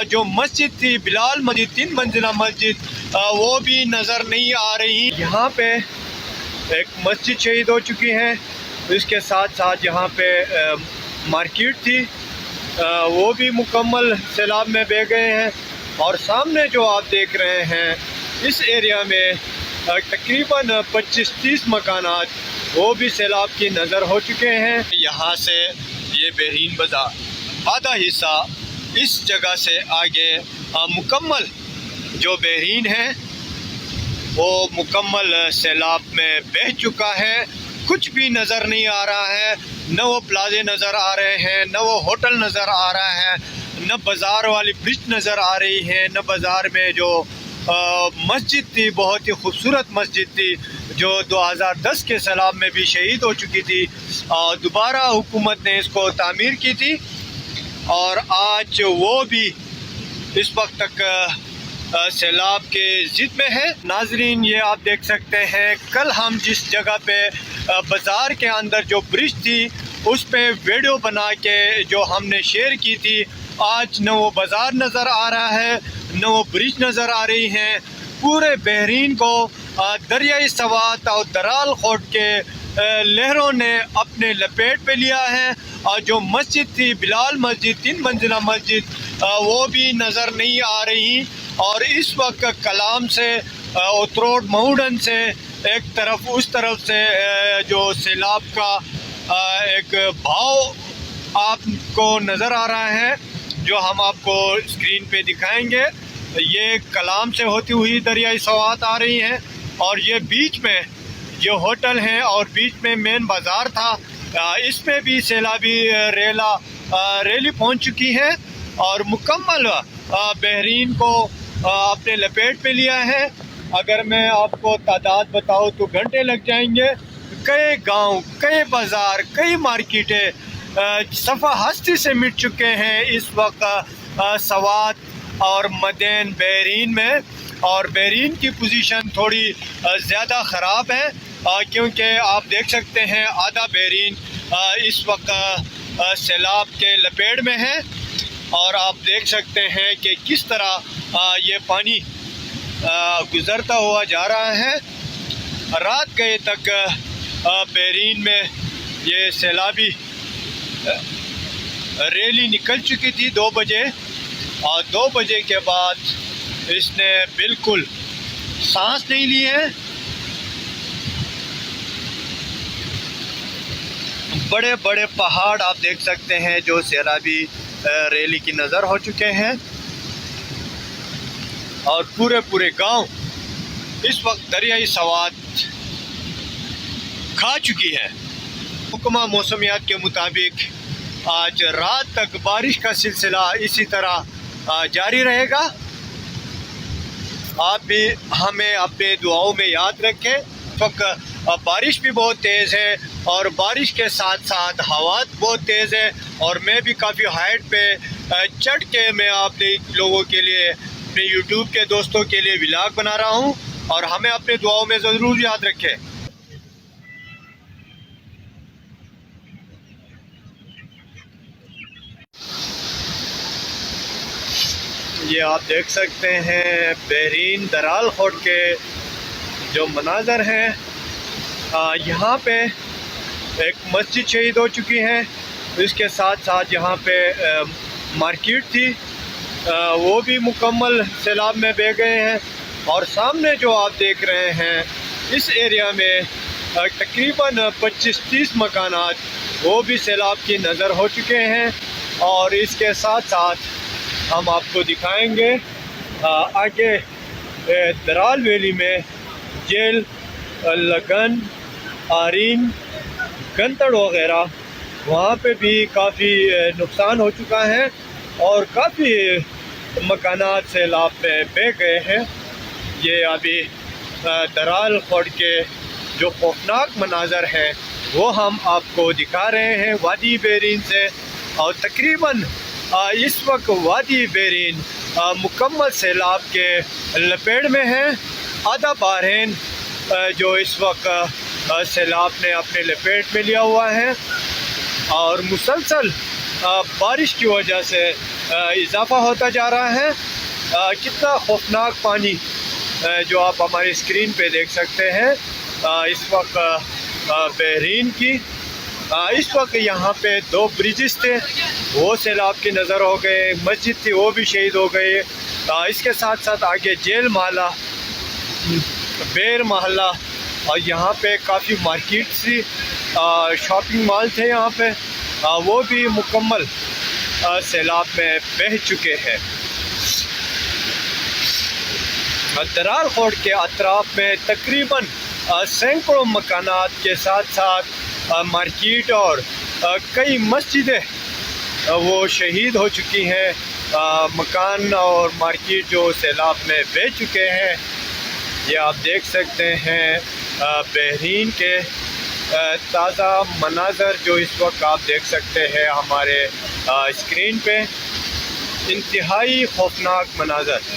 جو مسجد تھی بلال مسجد 3 منزلہ مسجد وہ بھی نظر نہیں آ رہی۔ یہاں پہ ایک مسجد شہید ہو چکی ہے، اس کے ساتھ ساتھ یہاں پہ مارکیٹ تھی وہ بھی مکمل سیلاب میں بہہ گئے ہیں، اور سامنے جو آپ دیکھ رہے ہیں اس ایریا میں تقریباً 25-30 مکانات وہ بھی سیلاب کی نظر ہو چکے ہیں۔ یہاں سے یہ بحرین بازار آدھا حصہ اس جگہ سے آگے مکمل جو بحرین ہے وہ مکمل سیلاب میں بہہ چکا ہے، کچھ بھی نظر نہیں آ رہا ہے، نہ وہ پلازے نظر آ رہے ہیں، نہ وہ ہوٹل نظر آ رہا ہے، نہ بازار والی برج نظر آ رہی ہے، نہ بازار میں جو مسجد تھی بہت ہی خوبصورت مسجد تھی جو 2010 کے سیلاب میں بھی شہید ہو چکی تھی، دوبارہ حکومت نے اس کو تعمیر کی تھی، اور آج وہ بھی اس وقت تک سیلاب کے ضد میں ہے۔ ناظرین یہ آپ دیکھ سکتے ہیں کل ہم جس جگہ پہ بازار کے اندر جو برج تھی اس پہ ویڈیو بنا کے جو ہم نے شیئر کی تھی، آج نہ وہ بازار نظر آ رہا ہے نہ وہ برج نظر آ رہی ہیں۔ پورے بحرین کو دریائے سوات اور درال خورد کے لہروں نے اپنے لپیٹ پہ لیا ہے، اور جو مسجد تھی بلال مسجد 3 منزلہ مسجد وہ بھی نظر نہیں آ رہی، اور اس وقت کلام سے اتروڑ مہوڈن سے ایک طرف اس طرف سے جو سیلاب کا ایک بھاؤ آپ کو نظر آ رہا ہے جو ہم آپ کو اسکرین پہ دکھائیں گے۔ یہ کلام سے ہوتی ہوئی دریائے سوات آ رہی ہیں، اور یہ بیچ میں جو ہوٹل ہیں اور بیچ میں مین بازار تھا اس میں بھی سیلابی ریلی پہنچ چکی ہے، اور مکمل بحرین کو اپنے لپیٹ پہ لیا ہے۔ اگر میں آپ کو تعداد بتاؤں تو گھنٹے لگ جائیں گے۔ کئی گاؤں، کئی بازار، کئی مارکیٹیں صفحہ ہستی سے مٹ چکے ہیں اس وقت سوات اور مدین بحرین میں، اور بحرین کی پوزیشن تھوڑی زیادہ خراب ہے کیونکہ آپ دیکھ سکتے ہیں آدھا بحرین اس وقت سیلاب کے لپیٹ میں ہے، اور آپ دیکھ سکتے ہیں کہ کس طرح یہ پانی گزرتا ہوا جا رہا ہے۔ رات گئے تک بحرین میں یہ سیلابی ریلی نکل چکی تھی 2 بجے، اور 2 بجے کے بعد اس نے بالکل سانس نہیں لی ہے۔ بڑے بڑے پہاڑ آپ دیکھ سکتے ہیں جو سیلابی ریلی کی نظر ہو چکے ہیں، اور پورے گاؤں اس وقت دریائے سوات کھا چکی ہے۔ محکمہ موسمیات کے مطابق آج رات تک بارش کا سلسلہ اسی طرح جاری رہے گا۔ آپ بھی ہمیں اپنے دعاؤں میں یاد رکھیں۔ اس وقت بارش بھی بہت تیز ہے، اور بارش کے ساتھ ساتھ ہوا بہت تیز ہے، اور میں بھی کافی ہائٹ پہ چڑھ کے میں آپ لوگوں کے لیے، اپنے یوٹیوب کے دوستوں کے لیے ولاگ بنا رہا ہوں، اور ہمیں اپنے دعاؤں میں ضرور یاد رکھیں۔ یہ آپ دیکھ سکتے ہیں بحرین درال خورد کے جو مناظر ہیں، یہاں پہ ایک مسجد شہید ہو چکی ہے، اس کے ساتھ ساتھ یہاں پہ مارکیٹ تھی وہ بھی مکمل سیلاب میں بہہ گئے ہیں، اور سامنے جو آپ دیکھ رہے ہیں اس ایریا میں تقریباً 25-30 مکانات وہ بھی سیلاب کی نظر ہو چکے ہیں، اور اس کے ساتھ ساتھ ہم آپ کو دکھائیں گے آگے درال ویلی میں جیل، لگن، آرین، گنتڑ وغیرہ وہاں پہ بھی کافی نقصان ہو چکا ہے، اور کافی مکانات سیلاب میں بہہ گئے ہیں۔ یہ ابھی درال خورد کے جو خوفناک مناظر ہیں وہ ہم آپ کو دکھا رہے ہیں وادی بحرین سے، اور تقریباً اس وقت وادی بحرین مکمل سیلاب کے لپیٹ میں ہے۔ آدھا بحرین جو اس وقت سیلاب نے اپنے لپیٹ میں لیا ہوا ہے، اور مسلسل بارش کی وجہ سے اضافہ ہوتا جا رہا ہے۔ کتنا خوفناک پانی جو آپ ہماری اسکرین پہ دیکھ سکتے ہیں اس وقت بحرین کی۔ اس وقت یہاں پہ 2 برجز تھے، وہ سیلاب کی نظر ہو گئے، مسجد تھی وہ بھی شہید ہو گئے۔ اس کے ساتھ ساتھ آگے جیل محلہ، بیر محلہ، اور یہاں پہ کافی مارکیٹ تھی، شاپنگ مال تھے یہاں پہ، وہ بھی مکمل سیلاب میں بہہ چکے ہیں۔ درار خورد کے اطراف میں تقریباً سینکڑوں مکانات کے ساتھ ساتھ مارکیٹ اور کئی مسجدیں وہ شہید ہو چکی ہیں۔ مکان اور مارکیٹ جو سیلاب میں بہہ چکے ہیں، یہ آپ دیکھ سکتے ہیں بحرین کے تازہ مناظر جو اس وقت آپ دیکھ سکتے ہیں ہمارے اسکرین پہ، انتہائی خوفناک مناظر۔